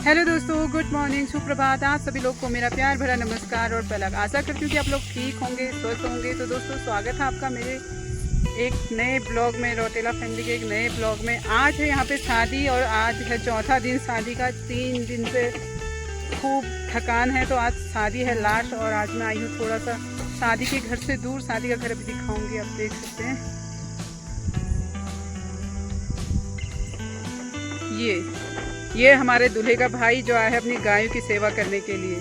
Hello दोस्तों, good morning, सुप्रभात। आप सभी लोग को मेरा प्यार भरा नमस्कार और पलक। आशा करती हूँ कि आप लोग ठीक होंगे, स्वस्थ होंगे। तो दोस्तों, स्वागत है आपका मेरे एक नए ब्लॉग में, रौतेला फैमिली के एक नए ब्लॉग में। आज है यहाँ पे शादी और आज है चौथा दिन शादी का। 3 दिन से खूब थकान है, तो आज शादी है लास्ट। और आज मैं आई हूँ थोड़ा सा शादी के घर से दूर। शादी का घर अभी दिखाऊंगी, आप देख सकते हैं। ये हमारे दूल्हे का भाई जो आया है अपनी गायों की सेवा करने के लिए।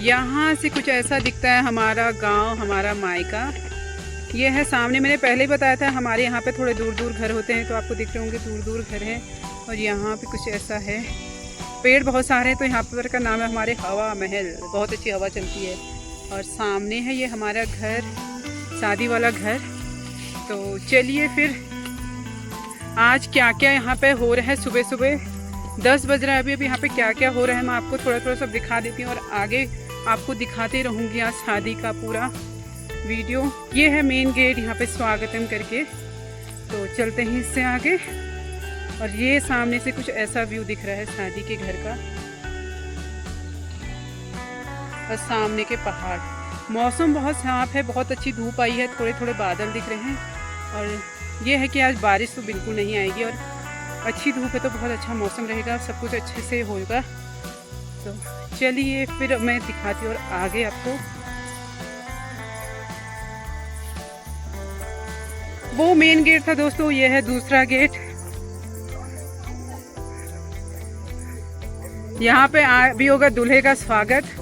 यहाँ से कुछ ऐसा दिखता है हमारा गांव, हमारा मायका। ये है सामने, मैंने पहले ही बताया था हमारे यहाँ पे थोड़े दूर दूर घर होते हैं, तो आपको दिख रहे होंगे दूर दूर घर हैं। और यहाँ पे कुछ ऐसा है, पेड़ बहुत सारे हैं। तो यहाँ पर का नाम है हमारे हवा महल, बहुत अच्छी हवा चलती है। और सामने है ये हमारा घर, शादी वाला घर। तो चलिए फिर आज क्या क्या यहाँ पे हो रहा है। सुबह सुबह 10 बज रहा है अभी यहाँ पे क्या क्या हो रहा है मैं आपको थोड़ा थोड़ा सब दिखा देती हूँ। और आगे आपको दिखाते रहूँगी आज शादी का पूरा वीडियो। ये है मेन गेट, यहाँ पे स्वागतम करके। तो चलते हैं इससे आगे। और ये सामने से कुछ ऐसा व्यू दिख रहा है शादी के घर का। और सामने के पहाड़। मौसम बहुत साफ है, बहुत अच्छी धूप आई है, थोड़े थोड़े बादल दिख रहे हैं। और ये है कि आज बारिश तो बिल्कुल नहीं आएगी और अच्छी धूप है, तो बहुत अच्छा मौसम रहेगा, सब कुछ अच्छे से होगा। तो चलिए फिर मैं दिखाती हूँ और आगे आपको। वो मेन गेट था दोस्तों, ये है दूसरा गेट। यहाँ पे भी होगा दूल्हे का स्वागत।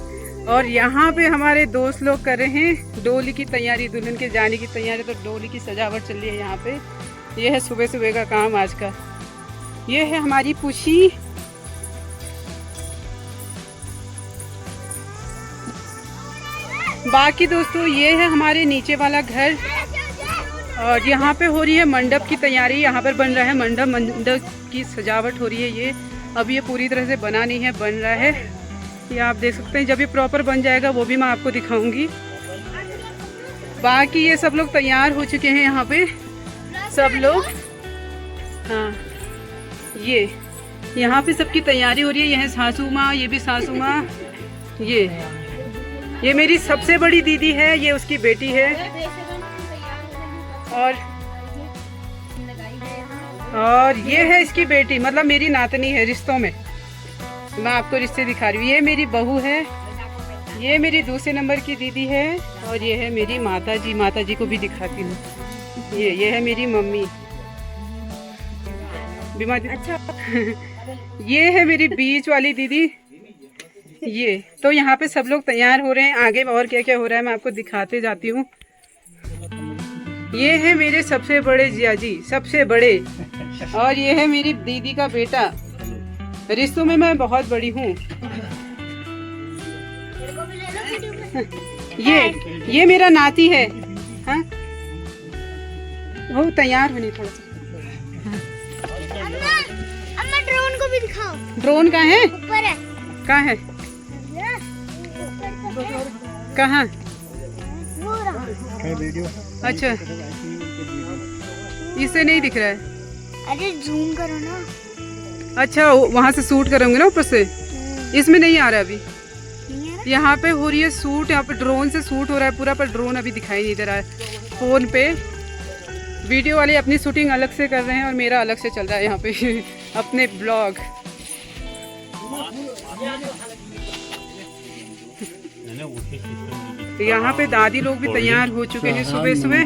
और यहाँ पे हमारे दोस्त लोग कर रहे हैं डोली की तैयारी, दुल्हन के जाने की तैयारी। तो डोली की सजावट चल रही है यहाँ पे। ये है सुबह सुबह का काम आज का। ये है हमारी पुशी। बाकी दोस्तों ये है हमारे नीचे वाला घर। और यहाँ पे हो रही है मंडप की तैयारी। यहाँ पर बन रहा है मंडप की सजावट हो रही है। ये अभी ये पूरी तरह से बना नहीं है, बन रहा है। ये आप देख सकते हैं, जब ये प्रॉपर बन जाएगा वो भी मैं आपको दिखाऊंगी। बाकी ये सब लोग तैयार हो चुके हैं यहाँ पे सब लोग। हाँ, ये यहाँ पे सबकी तैयारी हो रही है। ये है सासू माँ, ये भी सासू माँ। ये मेरी सबसे बड़ी दीदी है, ये उसकी बेटी है। और ये है इसकी बेटी, मतलब मेरी नातनी है रिश्तों में। मैं आपको रिश्ते दिखा रही हूँ। ये मेरी बहू है, ये मेरी दूसरे नंबर की दीदी है। और ये है मेरी माता जी, माता जी को भी दिखाती हूँ। ये है मेरी मम्मी बीमा दीदी। अच्छा ये है मेरी बीच वाली दीदी। ये तो यहाँ पे सब लोग तैयार हो रहे हैं। आगे और क्या क्या हो रहा है मैं आपको दिखाते जाती हूँ। ये है मेरे सबसे बड़े जिया जी, सबसे बड़े। और ये है मेरी दीदी का बेटा। रिश्तों में मैं बहुत बड़ी हूँ। ये मेरा नाती है। हाँ, वो तैयार होनी थोड़ा सा। अम्मा ड्रोन को भी दिखाओ। ड्रोन कहाँ है? ऊपर है। कहाँ है? कहाँ? अच्छा, इससे नहीं दिख रहा है। अरे जूम करो ना। अच्छा, वहाँ से शूट करूँगी ना ऊपर से। इसमें नहीं आ रहा अभी। यहाँ पे हो रही है शूट, यहाँ पे ड्रोन से शूट हो रहा है पूरा, पर ड्रोन अभी दिखाई नहीं दे रहा है। फोन पे वीडियो वाले अपनी शूटिंग अलग से कर रहे हैं और मेरा अलग से चल रहा है यहाँ पे अपने ब्लॉग। तो यहाँ पे दादी लोग भी तैयार हो चुके हैं सुबह सुबह।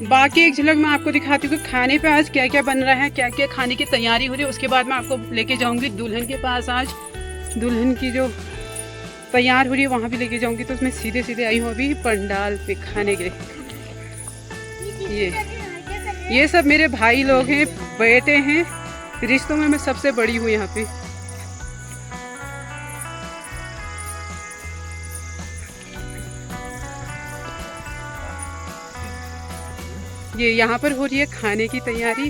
बाकी एक झलक मैं आपको दिखाती हूँ कि खाने पे आज क्या क्या बन रहा है, क्या क्या खाने की तैयारी हो रही है। उसके बाद मैं आपको लेके जाऊंगी दुल्हन के पास। आज दुल्हन की जो तैयार हो रही है वहाँ भी लेके जाऊंगी। तो उसमें सीधे सीधे आई हूँ अभी पंडाल पे खाने के। ये सब मेरे भाई लोग हैं, बेटे हैं। रिश्तों में मैं सबसे बड़ी हूँ यहाँ पे। ये यहाँ पर हो रही है खाने की तैयारी।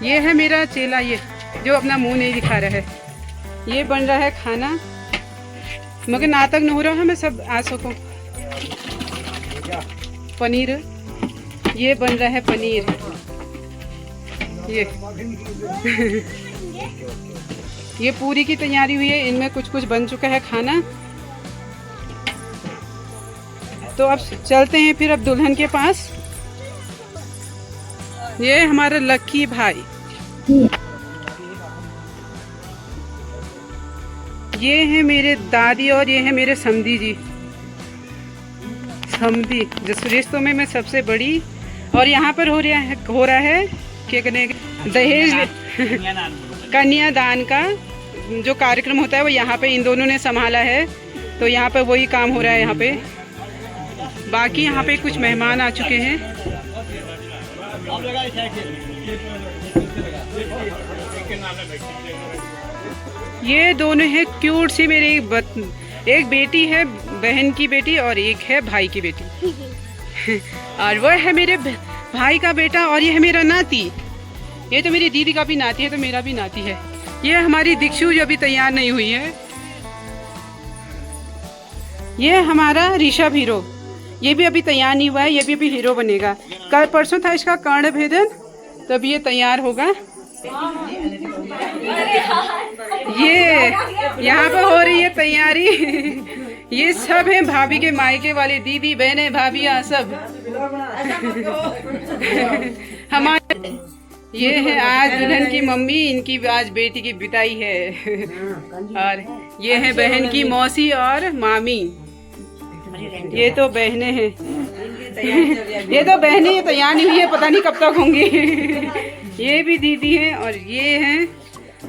ये है मेरा चेला, ये जो अपना मुंह नहीं दिखा रहा है। ये बन रहा है खाना, मगर नाटक न हो रहा है। मैं सब आ सकूँ पनीर, ये बन रहा है पनीर। ये ये पूरी की तैयारी हुई है, इनमें कुछ कुछ बन चुका है खाना। तो अब चलते हैं फिर अब दुल्हन के पास। ये हमारा लक्की भाई, ये है मेरे दादी और ये है मेरे समधी जी। समधी जिस रिश्तों में मैं सबसे बड़ी। और यहाँ पर हो रहा है क्या कहने, दहेज कन्यादान का जो कार्यक्रम होता है वो यहाँ पे इन दोनों ने संभाला है। तो यहाँ पे वही काम हो रहा है यहाँ पे। बाकी यहाँ पे कुछ मेहमान आ चुके हैं। ये दोनों है क्यूट सी मेरी एक बेटी है, बहन की बेटी, और एक है भाई की बेटी। और वो है मेरे भाई का बेटा, और ये है मेरा नाती। ये तो मेरी दीदी का भी नाती है, तो मेरा भी नाती है। ये हमारी दीक्षु जो अभी तैयार नहीं हुई है। ये हमारा ऋषभ हीरो, ये भी अभी तैयार नहीं हुआ है, ये भी अभी हीरो बनेगा। कल परसों था इसका कर्ण भेदन, तब ये तैयार होगा। ये यहाँ पे हो रही है तैयारी। ये सब है भाभी के मायके वाले, दीदी बहने भाभियाँ सब। हमारे ये है आज दुल्हन की मम्मी, इनकी आज बेटी की बिदाई है। और ये है बहन की मौसी और मामी। ये तो बहनें हैं। ये तो बहनें तैयार नहीं हुई है, पता नहीं कब तक होंगी। ये भी दीदी हैं, और ये हैं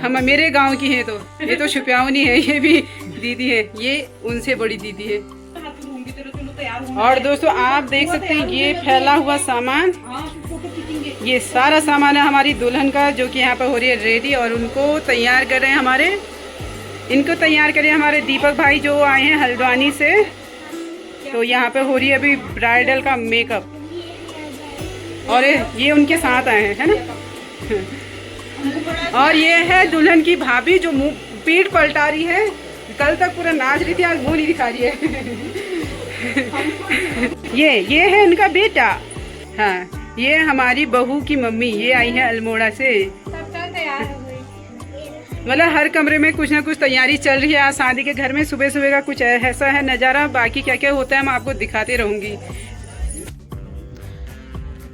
हम मेरे गांव की है। तो ये तो छुपियावनी है, ये भी दीदी है, ये उनसे बड़ी दीदी है। और दोस्तों आप देख सकते हैं ये फैला हुआ सामान, ये सारा सामान है हमारी दुल्हन का, जो कि यहाँ पर हो रही है रेडी। और उनको तैयार कर रहे हैं इनको तैयार कर रहे हैं हमारे दीपक भाई जो आए हैं हल्द्वानी से। तो यहाँ पे हो रही है अभी ब्राइडल का मेकअप, और ये उनके साथ आए हैं, है ना। और ये है दुल्हन की भाभी जो मुंह पीठ पलटा रही है, कल तक पूरा नाच रही थी, आज मुंह नहीं दिखा रही है। ये है उनका बेटा। हाँ, ये हमारी बहू की मम्मी, ये आई है अल्मोड़ा से। मतलब हर कमरे में कुछ ना कुछ तैयारी चल रही है। आज शादी के घर में सुबह सुबह का कुछ ऐसा है नज़ारा। बाकी क्या क्या होता है मैं आपको दिखाते रहूँगी।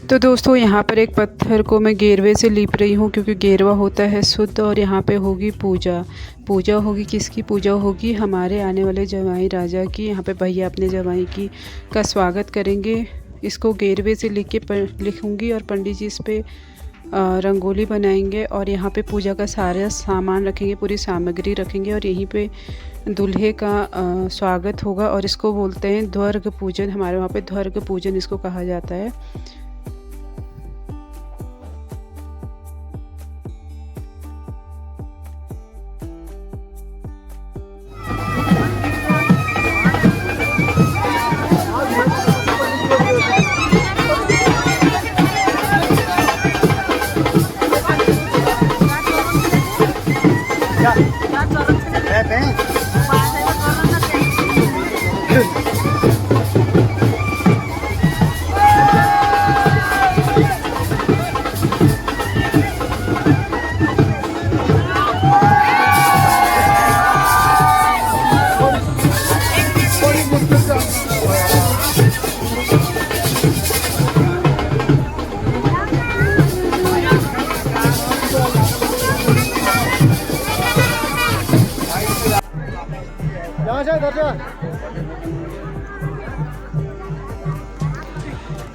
तो दोस्तों यहाँ पर एक पत्थर को मैं गेरवे से लीप रही हूँ, क्योंकि गेरवा होता है शुद्ध। और यहाँ पे होगी पूजा होगी। किसकी पूजा होगी? हमारे आने वाले जवाई राजा की। यहाँ पे भैया अपने जवाई की का स्वागत करेंगे। इसको गेरवे से लिखूँगी और पंडित जी इस पे रंगोली बनाएंगे। और यहाँ पे पूजा का सारा सामान रखेंगे, पूरी सामग्री रखेंगे, और यहीं पे दूल्हे का स्वागत होगा। और इसको बोलते हैं ध्वर्ग पूजन, हमारे वहाँ पे ध्वर्ग पूजन इसको कहा जाता है।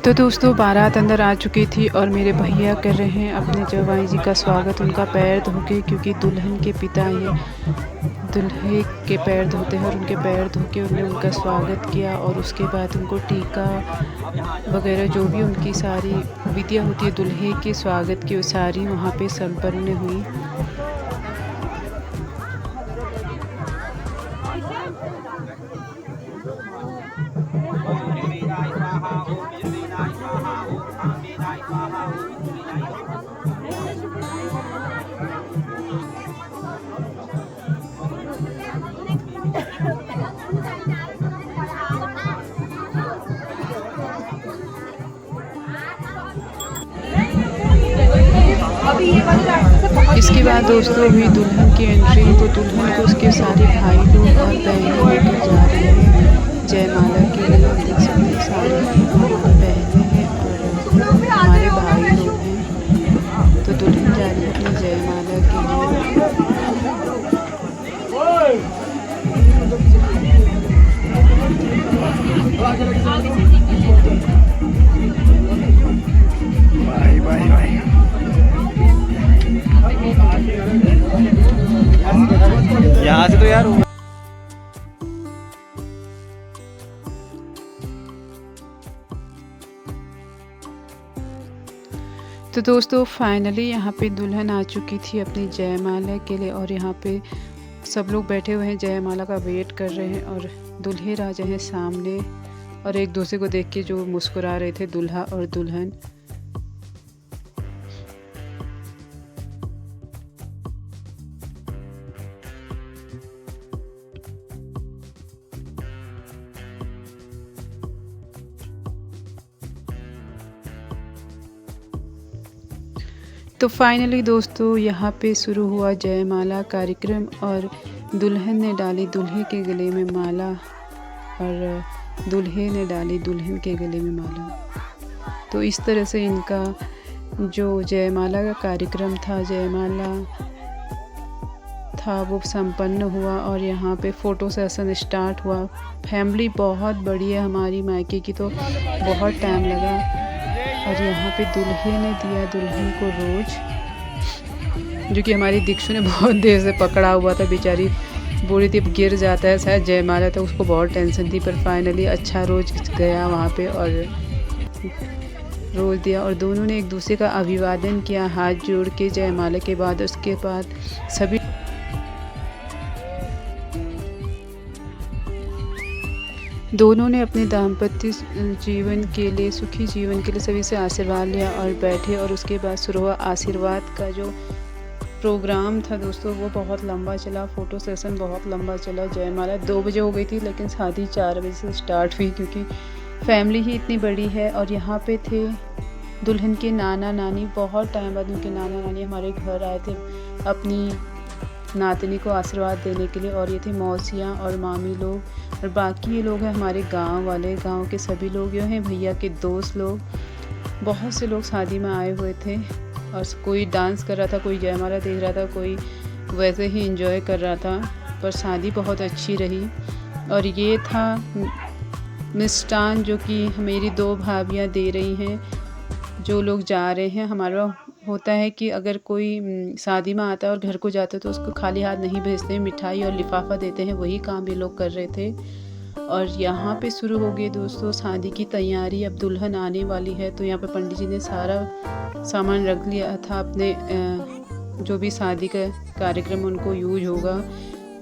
तो दोस्तों बारात अंदर आ चुकी थी और मेरे भैया कर रहे हैं अपने जवाई जी का स्वागत। उनका पैर धो के, क्योंकि दुल्हन के पिता ये दुल्हे के पैर धोते हैं, और उनके पैर धो के उन्होंने उनका स्वागत किया। और उसके बाद उनको टीका वगैरह जो भी उनकी सारी विधियाँ होती है दुल्हे के स्वागत की, वो सारी वहाँ पे संपन्न हुई। इसके बाद दोस्तों हुई दुल्हन की एंट्री। तो दुल्हन को उसके सारे भाई लोग और बहनें लेकर जा रहे हैं जयमाला के लिए। आप देख सकते हैं सारे हमारी बहनें हैं और हमारे भाई लोग हैं। तो दुल्हन जा रही है अपनी जयमाला के लिए। भाई भाई भाई यहाँ से तो यार तो दोस्तों फाइनली यहाँ पे दुल्हन आ चुकी थी अपनी जयमाला के लिए और यहाँ पे सब लोग बैठे हुए हैं, जयमाला का वेट कर रहे हैं। और दूल्हे राजा हैं सामने और एक दूसरे को देख के जो मुस्कुरा रहे थे दूल्हा और दुल्हन। तो फाइनली दोस्तों यहाँ पे शुरू हुआ जयमाला कार्यक्रम और दुल्हन ने डाली दूल्हे के गले में माला और दूल्हे ने डाली दुल्हन के गले में माला। तो इस तरह से इनका जो जयमाला का कार्यक्रम था, जयमाला था, वो संपन्न हुआ। और यहाँ पे फ़ोटो सेशन स्टार्ट हुआ। फैमिली बहुत बड़ी है हमारी मायके की, तो बहुत टाइम लगा। और यहाँ पे दूल्हे ने दिया दुल्हन को रोज, जो कि हमारी दीक्षु ने बहुत देर से पकड़ा हुआ था, बेचारी बोली थी गिर जाता है शायद जयमाला, तो उसको बहुत टेंशन थी। पर फाइनली अच्छा रोज गया वहाँ पे और रोज दिया और दोनों ने एक दूसरे का अभिवादन किया हाथ जोड़ के जयमाला के बाद। उसके बाद सभी दोनों ने अपने दाम्पत्य जीवन के लिए, सुखी जीवन के लिए सभी से आशीर्वाद लिया और बैठे। और उसके बाद शुरू हुआ आशीर्वाद का जो प्रोग्राम था दोस्तों, वो बहुत लंबा चला। फ़ोटो सेशन बहुत लंबा चला। जयमाला 2 बजे हो गई थी, लेकिन शादी 4 बजे से स्टार्ट हुई, क्योंकि फैमिली ही इतनी बड़ी है। और यहाँ पे थे दुल्हन के नाना नानी, बहुत टाइम बाद उनके नाना नानी हमारे घर आए थे अपनी नातनी को आशीर्वाद देने के लिए। और ये थे मौसियाँ और मामी लोग और बाकी ये लोग हैं हमारे गांव वाले, गांव के सभी लोग, ये हैं भैया के दोस्त लोग। बहुत से लोग शादी में आए हुए थे और कोई डांस कर रहा था, कोई जयमाला देख रहा था, कोई वैसे ही एंजॉय कर रहा था। पर शादी बहुत अच्छी रही। और ये था मिष्ठान जो कि मेरी 2 भाभियाँ दे रही हैं। जो लोग जा रहे हैं, हमारा होता है कि अगर कोई शादी में आता है और घर को जाता है तो उसको खाली हाथ नहीं भेजते हैं, मिठाई और लिफाफा देते हैं। वही काम ये लोग कर रहे थे। और यहाँ पे शुरू हो गई दोस्तों शादी की तैयारी। अब दुल्हन आने वाली है, तो यहाँ पे पंडित जी ने सारा सामान रख लिया था अपने, जो भी शादी का कार्यक्रम उनको यूज होगा।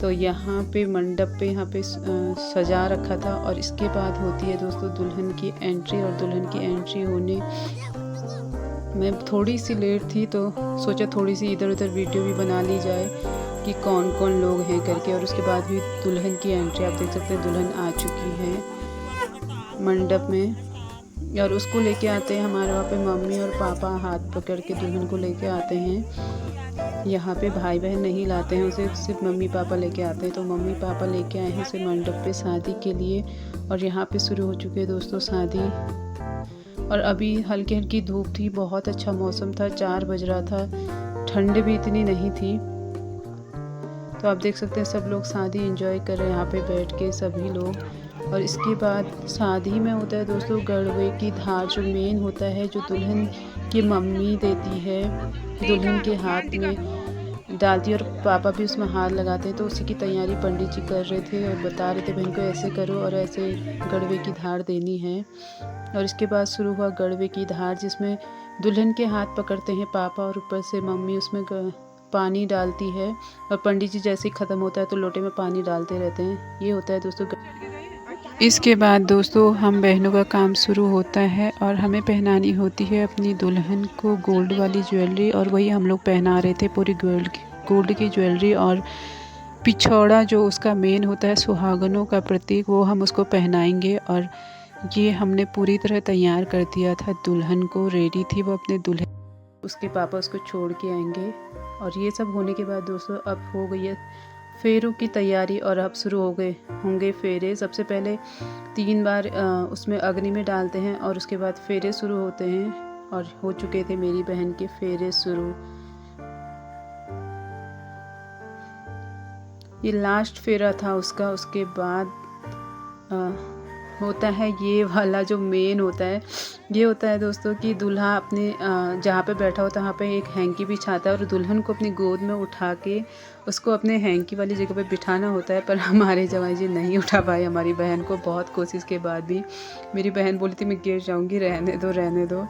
तो यहाँ पे मंडप पे यहाँ पे सजा रखा था। और इसके बाद होती है दोस्तों दुल्हन की एंट्री। और दुल्हन की एंट्री होने मैं थोड़ी सी लेट थी, तो सोचा थोड़ी सी इधर उधर वीडियो भी बना ली जाए कि कौन कौन लोग हैं करके। और उसके बाद भी दुल्हन की एंट्री आप देख सकते हैं, दुल्हन आ चुकी है मंडप में। और उसको लेके आते हैं हमारे वहाँ पे मम्मी और पापा हाथ पकड़ के दुल्हन को लेके आते हैं। यहाँ पे भाई बहन नहीं लाते हैं उसे, सिर्फ मम्मी पापा लेके आते हैं। तो मम्मी पापा लेके आए हैं उसे मंडप पे शादी के लिए। और यहाँ पे शुरू हो चुके हैं दोस्तों शादी। और अभी हल्की हल्की धूप थी, बहुत अच्छा मौसम था, 4 बज रहा था, ठंड भी इतनी नहीं थी। तो आप देख सकते हैं सब लोग शादी एंजॉय कर रहे हैं यहाँ पे बैठ के सभी लोग। और इसके बाद शादी में होता है दोस्तों गड़वे की धार, जो मेन होता है, जो दुल्हन की मम्मी देती है, दुल्हन के हाथ में डालती है और पापा भी उसमें हाथ लगाते हैं। तो उसी की तैयारी पंडित जी कर रहे थे और बता रहे थे बहन को ऐसे करो और ऐसे गड़वे की धार देनी है। और इसके बाद शुरू हुआ गड़वे की धार, जिसमें दुल्हन के हाथ पकड़ते हैं पापा और ऊपर से मम्मी उसमें पानी डालती है। और पंडित जी जैसे ही ख़त्म होता है तो लोटे में पानी डालते रहते हैं। ये होता है दोस्तों। इसके बाद दोस्तों हम बहनों का काम शुरू होता है और हमें पहनानी होती है अपनी दुल्हन को गोल्ड वाली ज्वेलरी। और वही हम लोग पहना रहे थे, पूरी गोल्ड की ज्वेलरी। और पिछौड़ा जो उसका मेन होता है सुहागनों का प्रतीक, वो हम उसको पहनाएंगे। और ये हमने पूरी तरह तैयार कर दिया था दुल्हन को, रेडी थी वो अपने दुल्हन। उसके पापा उसको छोड़ के आएंगे। और ये सब होने के बाद दोस्तों अब हो गई है फेरों की तैयारी और अब शुरू हो गए होंगे फेरे। सबसे पहले 3 बार उसमें अग्नि में डालते हैं और उसके बाद फेरे शुरू होते हैं। और हो चुके थे मेरी बहन के फेरे शुरू। ये लास्ट फेरा था उसका। उसके बाद होता है ये वाला जो मेन होता है। ये होता है दोस्तों कि दूल्हा अपने जहाँ पे बैठा होता है वहाँ पे एक हैंकी बिछाता है और दुल्हन को अपनी गोद में उठा के उसको अपने हैंकी वाली जगह पे बिठाना होता है। पर हमारे जवाई जी नहीं उठा पाए हमारी बहन को। बहुत कोशिश के बाद भी मेरी बहन बोली थी मैं गिर जाऊँगी, रहने दो रहने दो।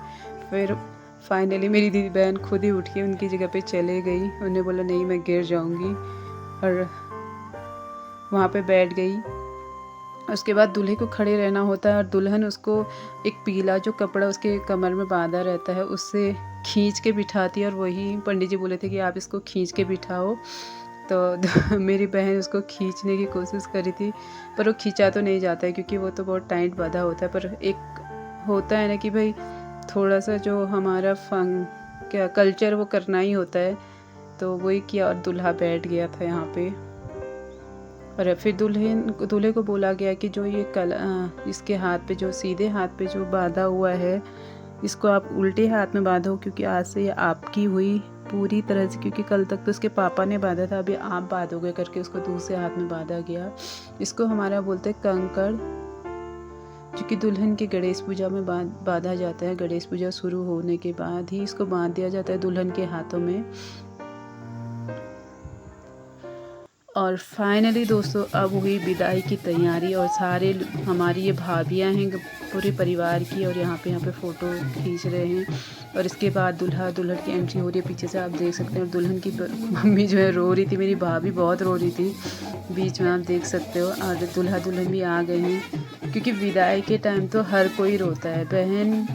फिर फाइनली मेरी दीदी बहन खुद ही उठ के उनकी जगह पे चले गई। उन्होंने बोला नहीं मैं गिर जाऊँगी और वहाँ पे बैठ गई। उसके बाद दूल्हे को खड़े रहना होता है और दुल्हन उसको एक पीला जो कपड़ा उसके कमर में बांधा रहता है उससे खींच के बिठाती है। और वही पंडित जी बोले थे कि आप इसको खींच के बिठाओ। तो मेरी बहन उसको खींचने की कोशिश करी थी पर वो खींचा तो नहीं जाता है क्योंकि वो तो बहुत टाइट बंधा होता है। पर एक होता है ना कि भाई थोड़ा सा जो हमारा क्या कल्चर वो करना ही होता है। तो वही किया और दूल्हा बैठ गया था यहाँ पे। और फिर दूल्हे को बोला गया कि जो ये इसके हाथ पे जो सीधे हाथ पे जो बांधा हुआ है इसको आप उल्टे हाथ में बांधो क्योंकि आज से ये आपकी हुई पूरी तरह से। क्योंकि कल तक तो उसके पापा ने बांधा था, अभी आप बांधोगे करके उसको दूसरे हाथ में बांधा गया। इसको हमारा बोलते हैं कंकड़, जो कि दुल्हन की गणेश पूजा में बांधा जाता है। गणेश पूजा शुरू होने के बाद ही इसको बांध दिया जाता है दुल्हन के हाथों में। और फाइनली दोस्तों अब हुई विदाई की तैयारी और सारे हमारी ये भाभियाँ हैं पूरे परिवार की और यहाँ पे फ़ोटो खींच रहे हैं। और इसके बाद दूल्हा दुल्हन की एंट्री हो रही है। पीछे से आप देख सकते हैं और दुल्हन की मम्मी जो है रो रही थी, मेरी भाभी बहुत रो रही थी बीच में, आप देख सकते हो। और दूल्हा दुल्हन भी आ गए हैं क्योंकि विदाई के टाइम तो हर कोई रोता है, बहन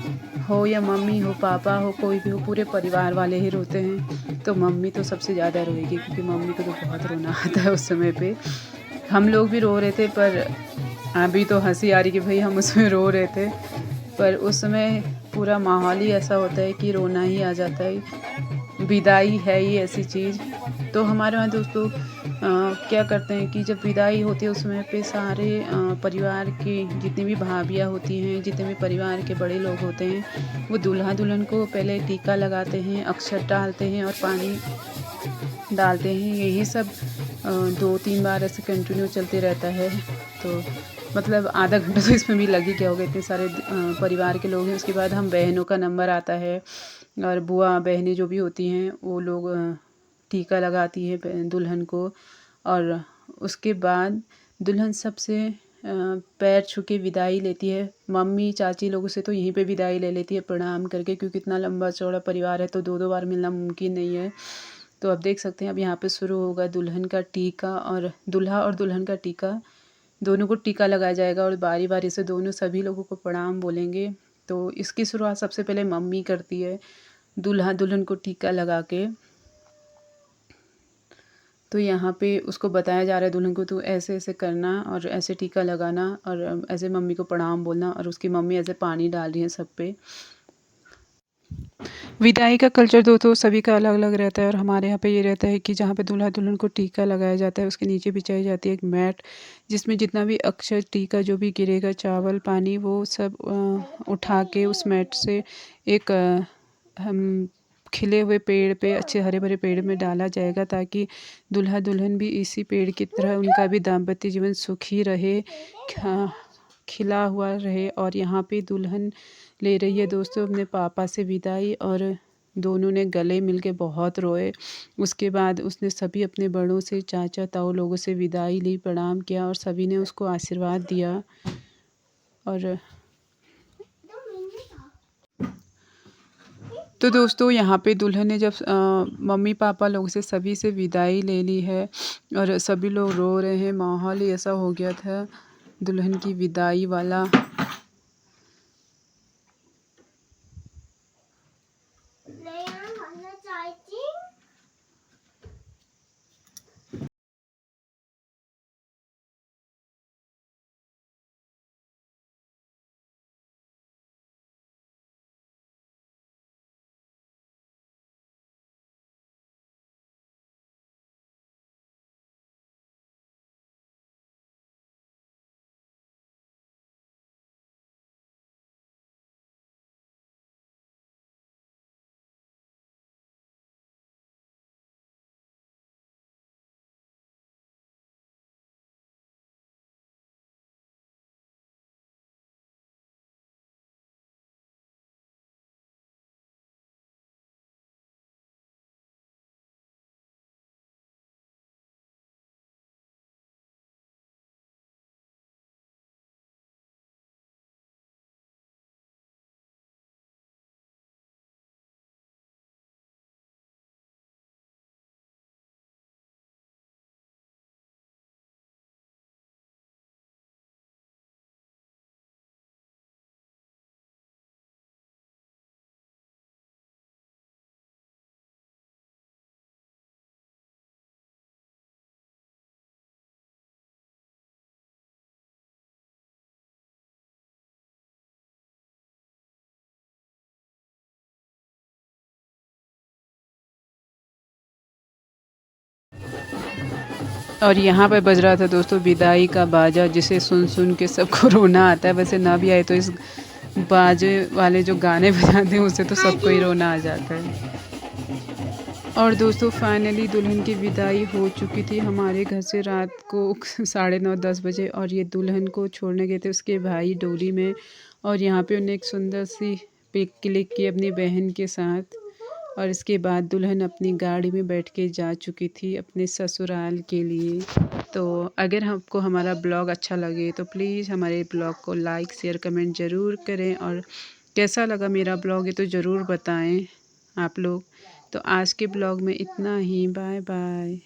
हो या मम्मी हो पापा हो कोई भी हो, पूरे परिवार वाले ही रोते हैं। तो मम्मी तो सबसे ज़्यादा रोएगी क्योंकि मम्मी को तो बहुत रोना आता है उस समय पे। हम लोग भी रो रहे थे पर अभी तो हंसी आ रही कि भाई हम उसमें रो रहे थे, पर उस समय पूरा माहौल ही ऐसा होता है कि रोना ही आ जाता है। विदाई है ही ऐसी चीज़। तो हमारे वहाँ दोस्तों क्या करते हैं कि जब विदाई होती है उस समय पे सारे परिवार की जितनी भी भाभियाँ होती हैं, जितने भी परिवार के बड़े लोग होते हैं, वो दूल्हा दुल्हन को पहले टीका लगाते हैं, अक्षत डालते हैं और पानी डालते हैं। यही सब 2-3 बार ऐसे कंटिन्यू चलते रहता है। तो मतलब आधा घंटा तो इसमें भी लग ही गया होगा, इतने सारे परिवार के लोग हैं। उसके बाद हम बहनों का नंबर आता है और बुआ बहनें जो भी होती हैं वो लोग टीका लगाती है दुल्हन को। और उसके बाद दुल्हन सबसे पैर छू के विदाई लेती है। मम्मी चाची लोगों से तो यहीं पे विदाई ले लेती है प्रणाम करके, क्योंकि इतना लंबा चौड़ा परिवार है तो 2-2 बार मिलना मुमकिन नहीं है। तो अब देख सकते हैं अब यहाँ पे शुरू होगा दुल्हन का टीका और दूल्हा और दुल्हन का टीका, दोनों को टीका लगाया जाएगा और बारी बारी से दोनों सभी लोगों को प्रणाम बोलेंगे। तो इसकी शुरुआत सबसे पहले मम्मी करती है दूल्हा दुल्हन को टीका लगा के। तो यहाँ पे उसको बताया जा रहा है दुल्हन को तो ऐसे ऐसे करना और ऐसे टीका लगाना और ऐसे मम्मी को प्रणाम बोलना। और उसकी मम्मी ऐसे पानी डाल रही है सब पे। विदाई का कल्चर दोस्तों सभी का अलग अलग रहता है और हमारे यहाँ पे ये रहता है कि जहाँ पे दूल्हा दुल्हन को टीका लगाया जाता है उसके नीचे बिछाई जाती है एक मैट, जिसमें जितना भी अक्षत टीका जो भी गिरेगा, चावल पानी, वो सब उठा के उस मैट से एक हम खिले हुए पेड़ पे, अच्छे हरे भरे पेड़ में डाला जाएगा ताकि दूल्हा दुल्हन भी इसी पेड़ की तरह उनका भी दाम्पत्य जीवन सुखी रहे, खिला हुआ रहे। और यहाँ पे दुल्हन ले रही है दोस्तों अपने पापा से विदाई और दोनों ने गले मिलके बहुत रोए। उसके बाद उसने सभी अपने बड़ों से, चाचा ताऊ लोगों से विदाई ली, प्रणाम किया और सभी ने उसको आशीर्वाद दिया। और तो दोस्तों यहाँ पे दुल्हन ने जब मम्मी पापा लोगों से सभी से विदाई ले ली है और सभी लोग रो रहे हैं, माहौल ही ऐसा हो गया था दुल्हन की विदाई वाला। और यहाँ पर बज रहा था दोस्तों विदाई का बाजा, जिसे सुन के सबको रोना आता है। वैसे ना भी आए तो इस बाजे वाले जो गाने बजाते हैं उससे तो सबको ही रोना आ जाता है। और दोस्तों फाइनली दुल्हन की विदाई हो चुकी थी हमारे घर से रात को 9:30-10 बजे। और ये दुल्हन को छोड़ने गए थे उसके भाई डोली में। और यहाँ पे उन्हें एक सुंदर सी पिक क्लिक की अपनी बहन के साथ। और इसके बाद दुल्हन अपनी गाड़ी में बैठ के जा चुकी थी अपने ससुराल के लिए। तो अगर आपको हमारा ब्लॉग अच्छा लगे तो प्लीज़ हमारे ब्लॉग को लाइक शेयर कमेंट ज़रूर करें। और कैसा लगा मेरा ब्लॉग ये तो ज़रूर बताएं आप लोग। तो आज के ब्लॉग में इतना ही। Bye bye.